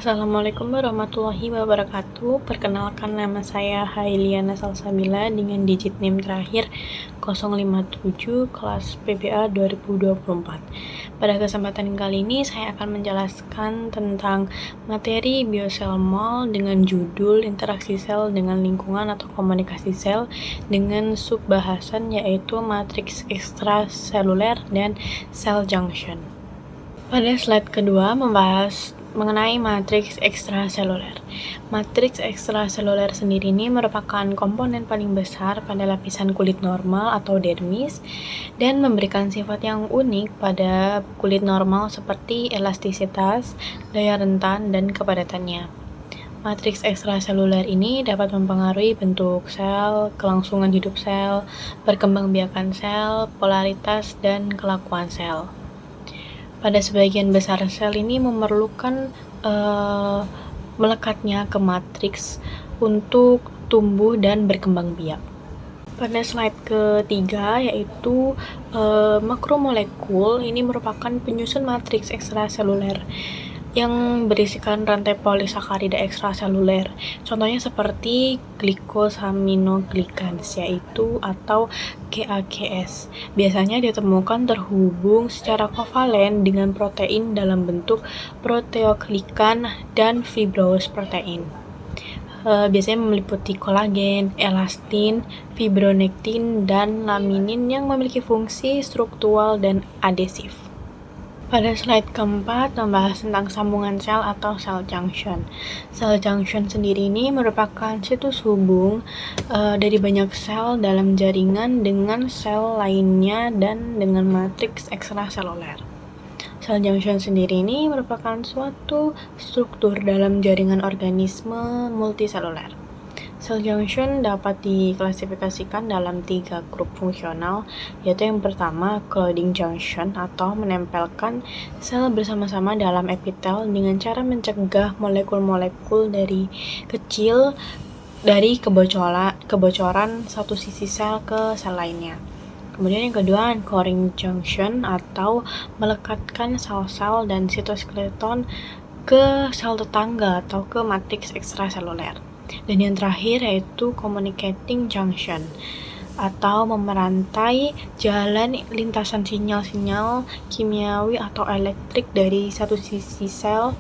Assalamualaikum warahmatullahi wabarakatuh. Perkenalkan, nama saya Hailiana Salsabila dengan digit NIM terakhir 057 kelas PPA 2024. Pada kesempatan kali ini saya akan menjelaskan tentang materi biosel mol dengan judul interaksi sel dengan lingkungan atau komunikasi sel dengan subbahasan yaitu matriks ekstraseluler dan cell junction. Pada slide kedua membahas mengenai matriks ekstraseluler. Matriks ekstraseluler sendiri ini merupakan komponen paling besar pada lapisan kulit normal atau dermis dan memberikan sifat yang unik pada kulit normal seperti elastisitas, daya rentan, dan kepadatannya. Matriks ekstraseluler ini dapat mempengaruhi bentuk sel, kelangsungan hidup sel, perkembangbiakan sel, polaritas, dan kelakuan sel. Pada sebagian besar sel ini memerlukan melekatnya ke matriks untuk tumbuh dan berkembang biak. Pada slide ketiga yaitu makromolekul, ini merupakan penyusun matriks ekstraseluler yang berisikan rantai polisakarida ekstraseluler. Contohnya seperti glikosaminoglikans yaitu atau GAGS. Biasanya ditemukan terhubung secara kovalen dengan protein dalam bentuk proteoglikan dan fibrous protein. Biasanya meliputi kolagen, elastin, fibronektin, dan laminin yang memiliki fungsi struktural dan adesif. Pada slide keempat membahas tentang sambungan sel atau cell junction. Cell junction sendiri ini merupakan situs hubung dari banyak sel dalam jaringan dengan sel lainnya dan dengan matriks ekstraseluler. Cell junction sendiri ini merupakan suatu struktur dalam jaringan organisme multiseluler. Cell junction dapat diklasifikasikan dalam 3 grup fungsional, yaitu yang pertama clouding junction atau menempelkan sel bersama-sama dalam epitel dengan cara mencegah molekul-molekul dari kecil dari kebocoran satu sisi sel ke sel lainnya. Kemudian yang kedua anchoring junction atau melekatkan sel-sel dan sitoskeleton ke sel tetangga atau ke matriks ekstraseluler. Dan yang terakhir yaitu communicating junction atau memerantai jalan lintasan sinyal-sinyal kimiawi atau elektrik dari satu sisi sel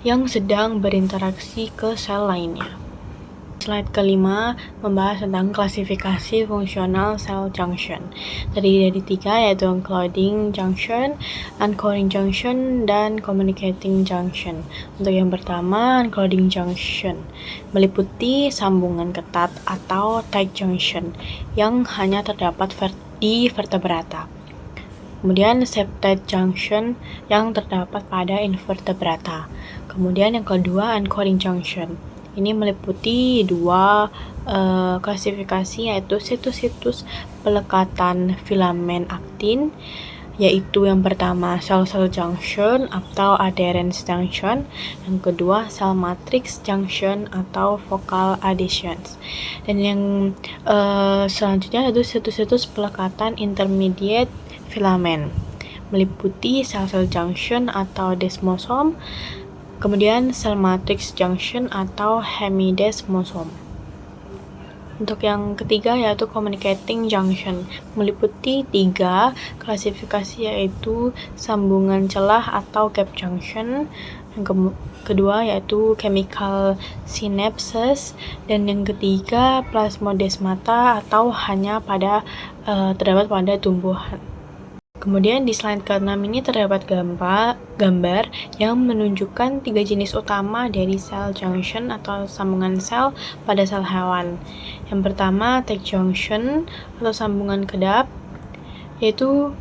yang sedang berinteraksi ke sel lainnya. Slide kelima membahas tentang klasifikasi fungsional cell junction. Terdiri dari 3 yaitu clouding junction, anchoring junction, dan communicating junction. Untuk yang pertama, unclouding junction meliputi sambungan ketat atau tight junction yang hanya terdapat di vertebrata. Kemudian septate junction yang terdapat pada invertebrata. Kemudian yang kedua anchoring junction. Ini meliputi 2 klasifikasi yaitu situs-situs pelekatan filamen aktin, yaitu yang pertama cell-cell junction atau adherence junction, yang kedua cell matrix junction atau focal adhesions. Dan yang selanjutnya yaitu situs-situs pelekatan intermediate filamen, meliputi cell-cell junction atau desmosom, kemudian cell matrix junction atau hemidesmosom. Untuk yang ketiga yaitu communicating junction, meliputi 3 klasifikasi yaitu sambungan celah atau gap junction, yang kedua yaitu chemical synapses, dan yang ketiga plasmodesmata atau hanya terdapat pada tumbuhan. Kemudian di slide ke-6 ini terdapat gambar yang menunjukkan 3 jenis utama dari cell junction atau sambungan sel pada sel hewan. Yang pertama tight junction atau sambungan kedap, yaitu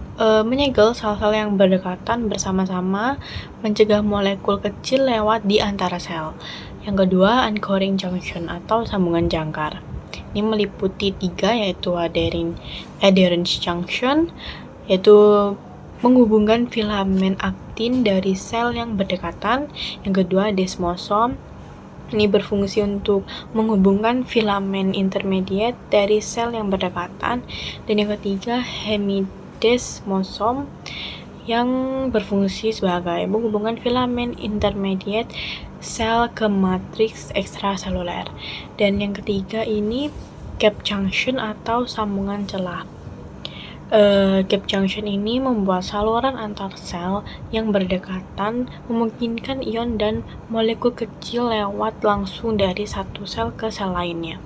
menyegel sel-sel yang berdekatan bersama-sama, mencegah molekul kecil lewat di antara sel. Yang kedua anchoring junction atau sambungan jangkar. Ini meliputi 3 yaitu adherence junction, yaitu menghubungkan filamen aktin dari sel yang berdekatan. Yang kedua desmosom, ini berfungsi untuk menghubungkan filamen intermediate dari sel yang berdekatan. Dan yang ketiga hemidesmosom yang berfungsi sebagai menghubungkan filamen intermediate sel ke matriks ekstraseluler. Dan yang ketiga ini gap junction atau sambungan celah. Gap junction ini membuat saluran antar sel yang berdekatan memungkinkan ion dan molekul kecil lewat langsung dari satu sel ke sel lainnya.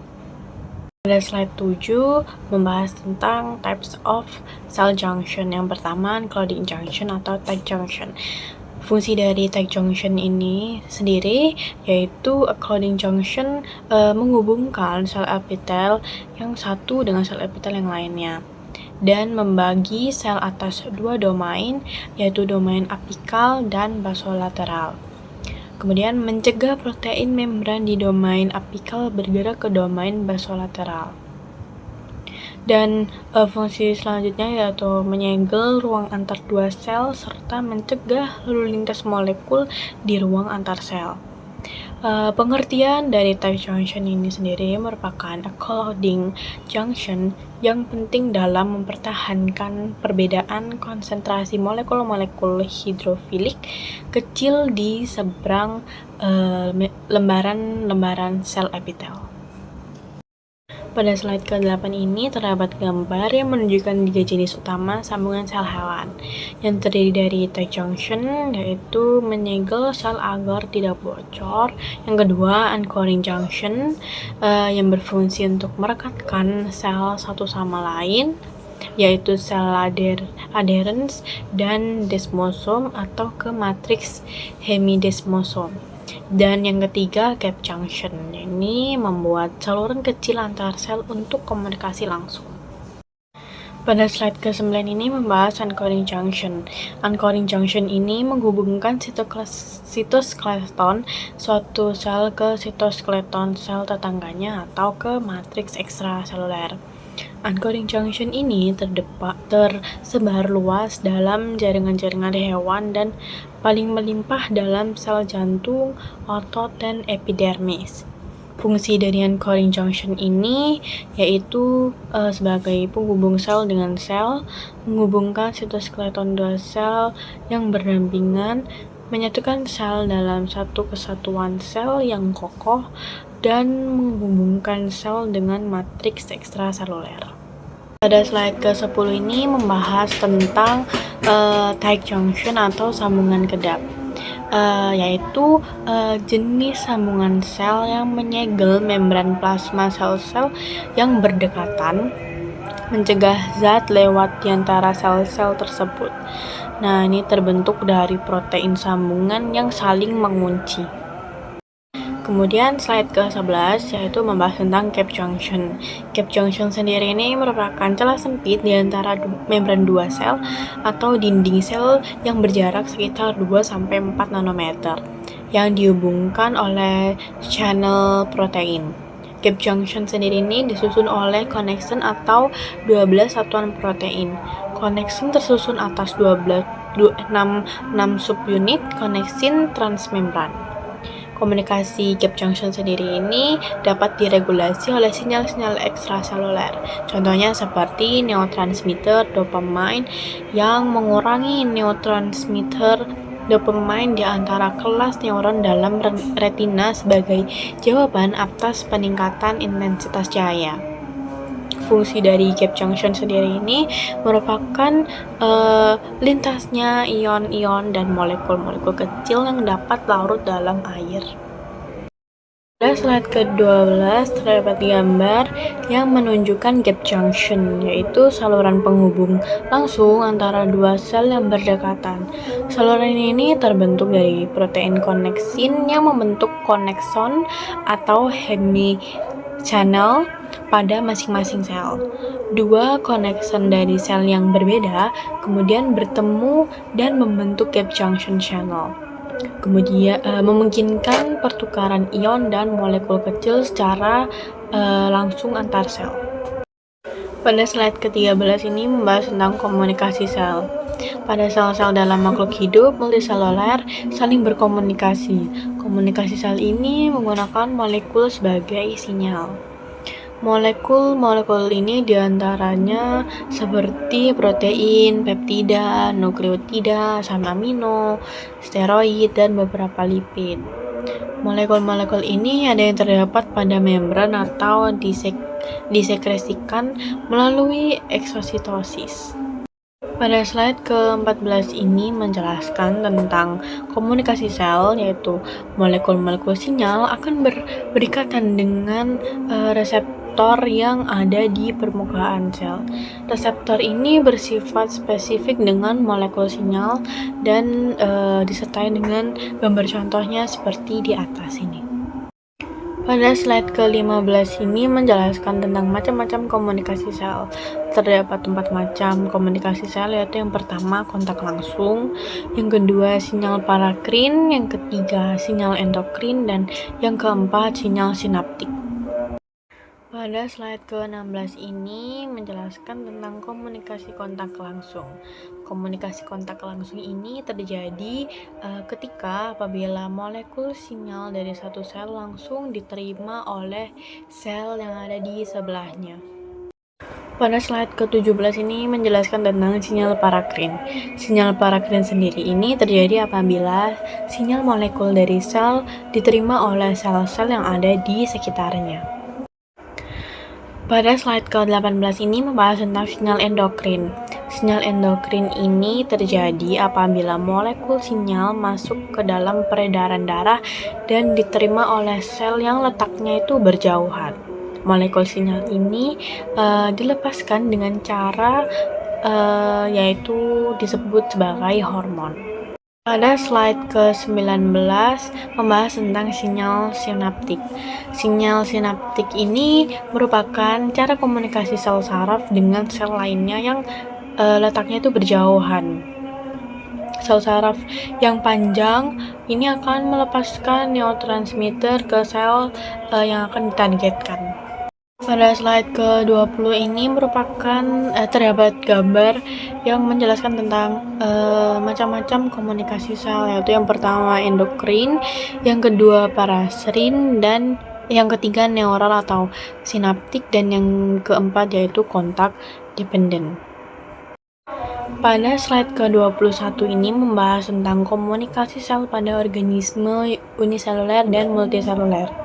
Pada slide 7 membahas tentang types of cell junction. Yang pertama, unclouding junction atau tight junction. Fungsi dari tight junction ini sendiri yaitu unclouding junction menghubungkan sel epitel yang satu dengan sel epitel yang lainnya dan membagi sel atas dua domain, yaitu domain apikal dan basolateral. Kemudian mencegah protein membran di domain apikal bergerak ke domain basolateral. Dan fungsi selanjutnya yaitu menyegel ruang antar dua sel serta mencegah lalu lintas molekul di ruang antar sel. Pengertian dari tight junction ini sendiri merupakan unclouding junction yang penting dalam mempertahankan perbedaan konsentrasi molekul-molekul hidrofilik kecil di seberang lembaran-lembaran sel epitel. Pada slide ke-8 ini terdapat gambar yang menunjukkan 3 jenis utama sambungan sel hewan yang terdiri dari tight junction, yaitu menyegel sel agar tidak bocor. Yang kedua, uncoring junction yang berfungsi untuk merekatkan sel satu sama lain, yaitu sel adherens dan desmosom atau ke matriks hemidesmosom. Dan yang ketiga, gap junction. Ini membuat saluran kecil antar sel untuk komunikasi langsung. Pada slide ke-9 ini membahas uncoring junction. Uncoring junction ini menghubungkan sitoskeleton suatu sel ke sitoskeleton sel tetangganya atau ke matriks ekstraseluler. Uncoring junction ini tersebar luas dalam jaringan-jaringan hewan dan paling melimpah dalam sel jantung, otot, dan epidermis. Fungsi dari uncoring junction ini yaitu sebagai penghubung sel dengan sel, menghubungkan sitoskeleton dua sel yang berdampingan, menyatukan sel dalam satu kesatuan sel yang kokoh, dan menghubungkan sel dengan matriks ekstraseluler. Pada slide ke-10 ini membahas tentang tight junction atau sambungan kedap, yaitu jenis sambungan sel yang menyegel membran plasma sel-sel yang berdekatan, mencegah zat lewat di antara sel-sel tersebut. Nah, ini terbentuk dari protein sambungan yang saling mengunci. Kemudian slide ke-11 yaitu membahas tentang gap junction. Gap junction sendiri ini merupakan celah sempit di antara membran dua sel atau dinding sel yang berjarak sekitar 2-4 nanometer yang dihubungkan oleh channel protein. Gap junction sendiri ini disusun oleh connection atau 12 satuan protein. Connection tersusun atas 6 subunit connection transmembran. Komunikasi gap junction sendiri ini dapat diregulasi oleh sinyal-sinyal ekstraseluler. Contohnya seperti neurotransmitter dopamine yang mengurangi neurotransmitter dopamine di antara kelas neuron dalam retina sebagai jawaban atas peningkatan intensitas cahaya. Fungsi dari gap junction sendiri ini merupakan lintasnya ion-ion dan molekul-molekul kecil yang dapat larut dalam air. Pada slide ke-12 terdapat gambar yang menunjukkan gap junction, yaitu saluran penghubung langsung antara dua sel yang berdekatan. Saluran ini terbentuk dari protein koneksin yang membentuk konekson atau hemichannel pada masing-masing sel. Dua konekson dari sel yang berbeda kemudian bertemu dan membentuk gap junction channel. Kemudian memungkinkan pertukaran ion dan molekul kecil secara langsung antar sel. Pada slide ke-13 ini membahas tentang komunikasi sel. Pada sel-sel dalam makhluk hidup multiseluler saling berkomunikasi. Komunikasi sel ini menggunakan molekul sebagai sinyal. Molekul-molekul ini diantaranya seperti protein, peptida, nukleotida, asam amino, steroid, dan beberapa lipid. Molekul-molekul ini ada yang terdapat pada membran atau disekresikan melalui eksositosis. Pada slide ke-14 ini menjelaskan tentang komunikasi sel, yaitu molekul-molekul sinyal akan berikatan dengan reseptor yang ada di permukaan sel. Reseptor ini bersifat spesifik dengan molekul sinyal dan disertai dengan gambar contohnya seperti di atas ini. Pada slide ke-15 ini menjelaskan tentang macam-macam komunikasi sel. Terdapat 4 macam komunikasi sel, yaitu yang pertama kontak langsung, yang kedua sinyal parakrin, yang ketiga sinyal endokrin, dan yang keempat sinyal sinaptik. Pada slide ke-16 ini menjelaskan tentang komunikasi kontak langsung. Komunikasi kontak langsung ini terjadi ketika apabila molekul sinyal dari satu sel langsung diterima oleh sel yang ada di sebelahnya. Pada slide ke-17 ini menjelaskan tentang sinyal parakrin. Sinyal parakrin sendiri ini terjadi apabila sinyal molekul dari sel diterima oleh sel-sel yang ada di sekitarnya. Pada slide ke-18 ini membahas tentang sinyal endokrin. Sinyal endokrin ini terjadi apabila molekul sinyal masuk ke dalam peredaran darah dan diterima oleh sel yang letaknya itu berjauhan. Molekul sinyal ini dilepaskan dengan cara yaitu disebut sebagai hormon. Pada slide ke-19 membahas tentang sinyal sinaptik. Sinyal sinaptik ini merupakan cara komunikasi sel saraf dengan sel lainnya yang letaknya itu berjauhan. Sel saraf yang panjang ini akan melepaskan neurotransmitter ke sel yang akan ditargetkan. Pada slide ke-20 ini merupakan terdapat gambar yang menjelaskan tentang macam-macam komunikasi sel, yaitu yang pertama endokrin, yang kedua parasrin, dan yang ketiga neural atau sinaptik, dan yang keempat yaitu kontak dependen. Pada slide ke-21 ini membahas tentang komunikasi sel pada organisme uniseluler dan multiseluler.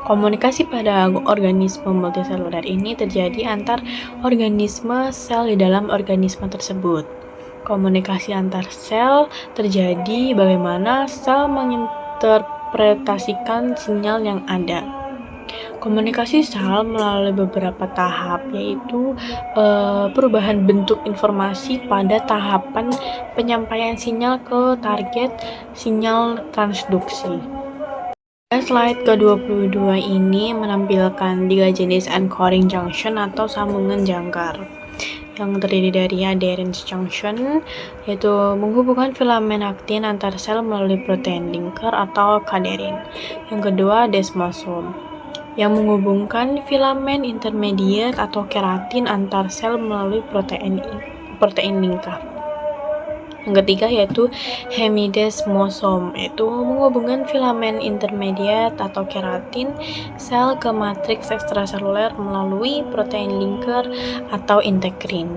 Komunikasi pada organisme multiseluler ini terjadi antar organisme sel di dalam organisme tersebut. Komunikasi antar sel terjadi bagaimana sel menginterpretasikan sinyal yang ada. Komunikasi sel melalui beberapa tahap, yaitu perubahan bentuk informasi pada tahapan penyampaian sinyal ke target, sinyal transduksi. Slide ke-22 ini menampilkan 3 jenis anchoring junction atau sambungan jangkar yang terdiri dari adherence junction, yaitu menghubungkan filamen aktin antar sel melalui protein linker atau kaderin. Yang kedua desmosome, yang menghubungkan filamen intermediate atau keratin antar sel melalui protein linker. Yang ketiga yaitu hemidesmosome, yaitu menghubungkan filamen intermediate atau keratin sel ke matriks ekstraseluler melalui protein linker atau integrin.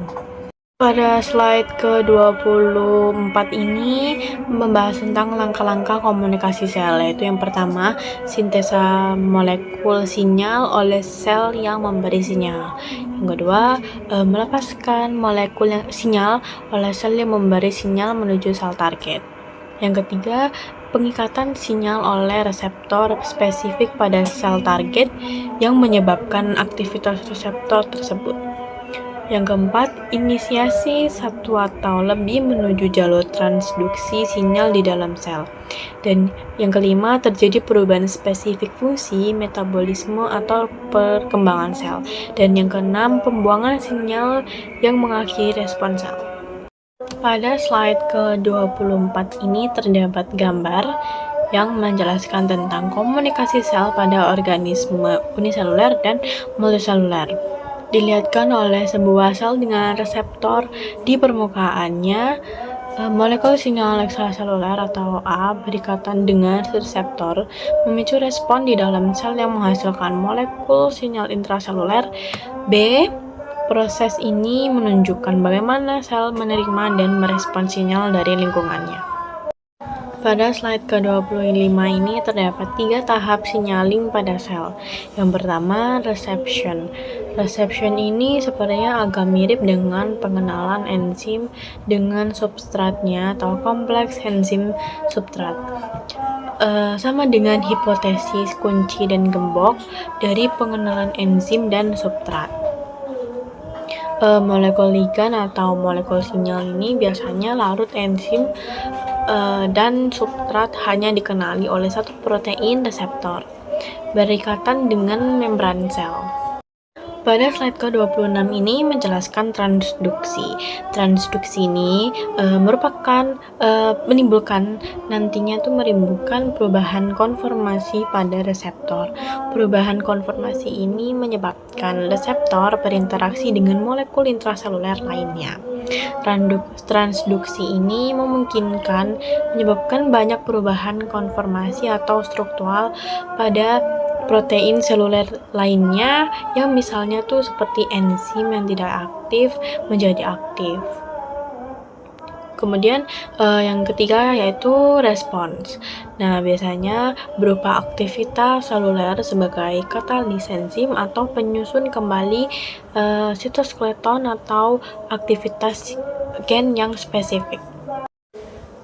Pada slide ke-24 ini membahas tentang langkah-langkah komunikasi sel, yaitu yang pertama sintesa molekul sinyal oleh sel yang memberi sinyal. Yang kedua, melepaskan molekul sinyal oleh sel yang memberi sinyal menuju sel target. Yang ketiga, pengikatan sinyal oleh reseptor spesifik pada sel target yang menyebabkan aktivitas reseptor tersebut. Yang keempat, inisiasi satu atau lebih menuju jalur transduksi sinyal di dalam sel. Dan yang kelima, terjadi perubahan spesifik fungsi, metabolisme, atau perkembangan sel. Dan yang keenam, pembuangan sinyal yang mengakhiri respon sel. Pada slide ke-24 ini terdapat gambar yang menjelaskan tentang komunikasi sel pada organisme uniseluler dan multiseluler. Dilihatkan oleh sebuah sel dengan reseptor di permukaannya, molekul sinyal ekstraseluler atau A berikatan dengan reseptor memicu respon di dalam sel yang menghasilkan molekul sinyal intraseluler. B. Proses ini menunjukkan bagaimana sel menerima dan merespon sinyal dari lingkungannya. Pada slide ke-25 ini terdapat 3 tahap signaling pada sel. Yang pertama, reception. Reception ini sepertinya agak mirip dengan pengenalan enzim dengan substratnya atau kompleks enzim substrat. Sama dengan hipotesis kunci dan gembok dari pengenalan enzim dan substrat. Molekul ligan atau molekul sinyal ini biasanya larut enzim dan substrat hanya dikenali oleh satu protein reseptor berikatan dengan membran sel. Pada slide ke-26 ini menjelaskan transduksi. Transduksi ini menimbulkan perubahan konformasi pada reseptor. Perubahan konformasi ini menyebabkan reseptor berinteraksi dengan molekul intraseluler lainnya. Transduksi ini menyebabkan banyak perubahan konformasi atau struktural pada protein seluler lainnya yang misalnya tuh seperti enzim yang tidak aktif menjadi aktif. Kemudian yang ketiga yaitu respons. Nah, biasanya berupa aktivitas seluler sebagai katalis enzim atau penyusun kembali sitoskeleton atau aktivitas gen yang spesifik.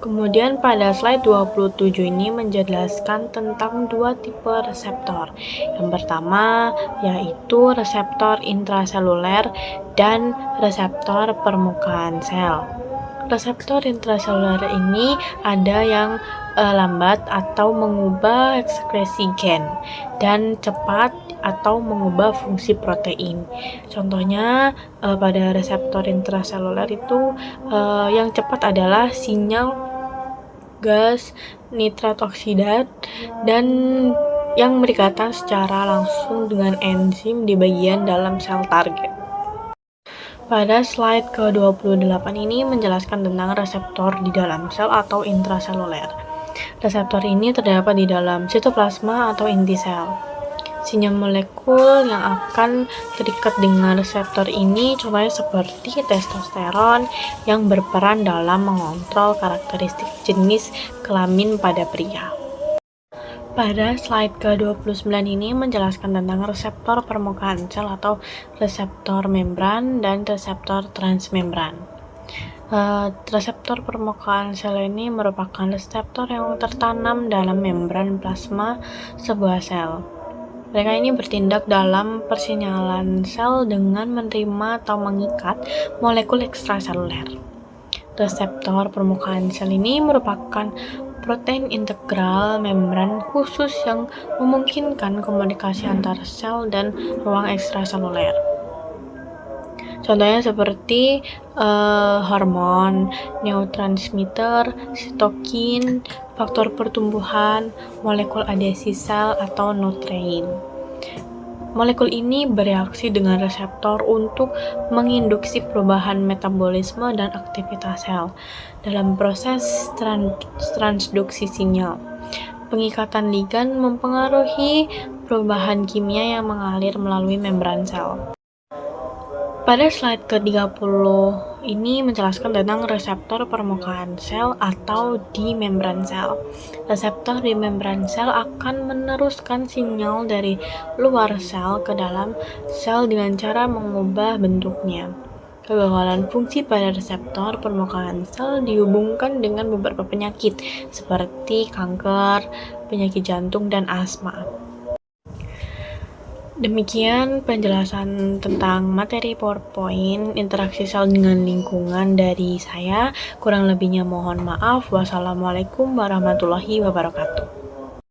Kemudian pada slide 27 ini menjelaskan tentang 2 tipe reseptor. Yang pertama yaitu reseptor intraseluler dan reseptor permukaan sel. Reseptor intraseluler ini ada yang lambat atau mengubah ekskresi gen dan cepat atau mengubah fungsi protein. Contohnya pada reseptor intraseluler itu yang cepat adalah sinyal gas nitrat oksida dan yang berikatan secara langsung dengan enzim di bagian dalam sel target. Pada slide ke-28 ini menjelaskan tentang reseptor di dalam sel atau intraseluler. Reseptor ini terdapat di dalam sitoplasma atau inti sel. Sinyal molekul yang akan terikat dengan reseptor ini contohnya seperti testosteron yang berperan dalam mengontrol karakteristik jenis kelamin pada pria. Pada slide ke-29 ini menjelaskan tentang reseptor permukaan sel atau reseptor membran dan reseptor transmembran. Reseptor permukaan sel ini merupakan reseptor yang tertanam dalam membran plasma sebuah sel. Mereka ini bertindak dalam persinyalan sel dengan menerima atau mengikat molekul ekstraseluler. Reseptor permukaan sel ini merupakan protein integral membran khusus yang memungkinkan komunikasi antara sel dan ruang ekstraseluler. Contohnya seperti hormon, neurotransmitter, sitokin, faktor pertumbuhan, molekul adhesi sel atau nutrein. Molekul ini bereaksi dengan reseptor untuk menginduksi perubahan metabolisme dan aktivitas sel dalam proses transduksi sinyal. Pengikatan ligan mempengaruhi perubahan kimia yang mengalir melalui membran sel. Pada slide ke-30 ini menjelaskan tentang reseptor permukaan sel atau di membran sel. Reseptor di membran sel akan meneruskan sinyal dari luar sel ke dalam sel dengan cara mengubah bentuknya. Kegagalan fungsi pada reseptor permukaan sel dihubungkan dengan beberapa penyakit seperti kanker, penyakit jantung, dan asma. Demikian penjelasan tentang materi PowerPoint interaksi sel dengan lingkungan dari saya. Kurang lebihnya mohon maaf. Wassalamualaikum warahmatullahi wabarakatuh.